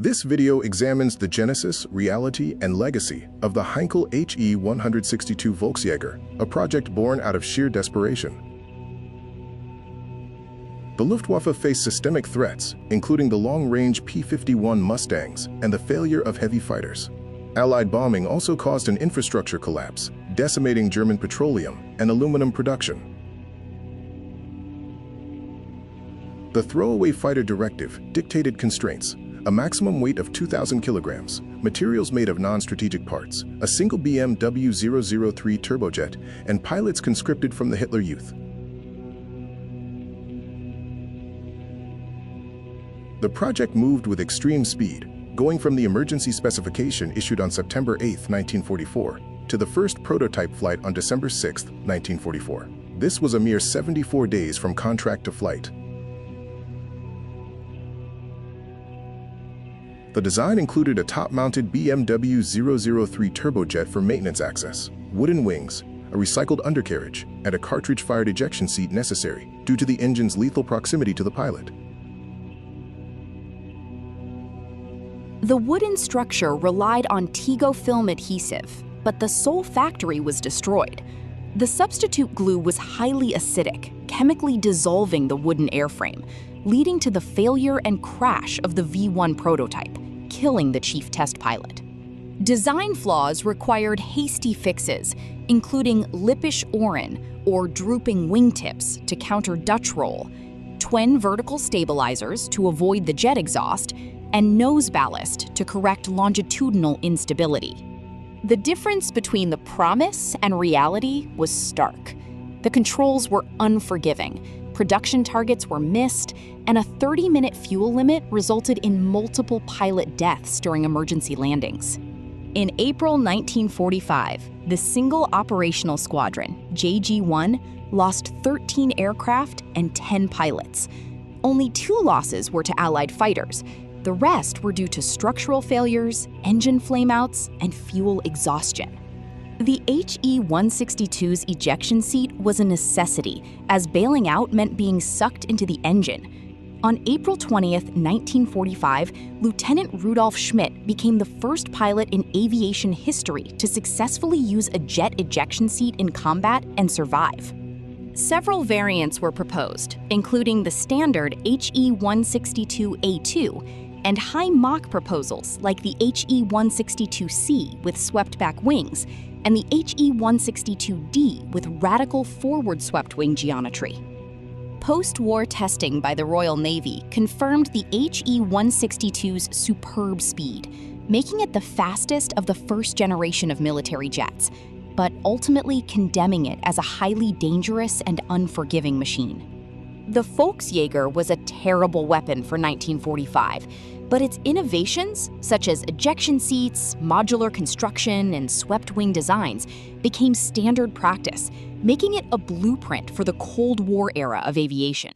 This video examines the genesis, reality, and legacy of the Heinkel He 162 Volksjäger, a project born out of sheer desperation. The Luftwaffe faced systemic threats, including the long-range P-51 Mustangs and the failure of heavy fighters. Allied bombing also caused an infrastructure collapse, decimating German petroleum and aluminum production. The Throwaway Fighter Directive dictated constraints: a maximum weight of 2,000 kilograms, materials made of non-strategic parts, a single BMW 003 turbojet, and pilots conscripted from the Hitler Youth. The project moved with extreme speed, going from the emergency specification issued on September 8, 1944, to the first prototype flight on December 6, 1944. This was a mere 74 days from contract to flight. The design included a top-mounted BMW 003 turbojet for maintenance access, wooden wings, a recycled undercarriage, and a cartridge-fired ejection seat necessary due to the engine's lethal proximity to the pilot. The wooden structure relied on Tego film adhesive, but the sole factory was destroyed. The substitute glue was highly acidic, chemically dissolving the wooden airframe, leading to the failure and crash of the V1 prototype, killing the chief test pilot. Design flaws required hasty fixes, including lippish oren, or drooping wingtips to counter Dutch roll, twin vertical stabilizers to avoid the jet exhaust, and nose ballast to correct longitudinal instability. The difference between the promise and reality was stark. The controls were unforgiving, production targets were missed, and a 30-minute fuel limit resulted in multiple pilot deaths during emergency landings. In April 1945, the Single Operational Squadron, JG-1, lost 13 aircraft and 10 pilots. Only 2 losses were to Allied fighters. The rest were due to structural failures, engine flameouts, and fuel exhaustion. The HE-162's ejection seat was a necessity, as bailing out meant being sucked into the engine. On April 20th, 1945, Lieutenant Rudolf Schmidt became the first pilot in aviation history to successfully use a jet ejection seat in combat and survive. Several variants were proposed, including the standard HE-162A2 and high-Mach proposals like the HE-162C with swept-back wings and the HE-162D with radical forward-swept wing geometry. Post-war testing by the Royal Navy confirmed the HE-162's superb speed, making it the fastest of the first generation of military jets, but ultimately condemning it as a highly dangerous and unforgiving machine. The Volksjäger was a terrible weapon for 1945, but its innovations, such as ejection seats, modular construction, and swept-wing designs, became standard practice, making it a blueprint for the Cold War era of aviation.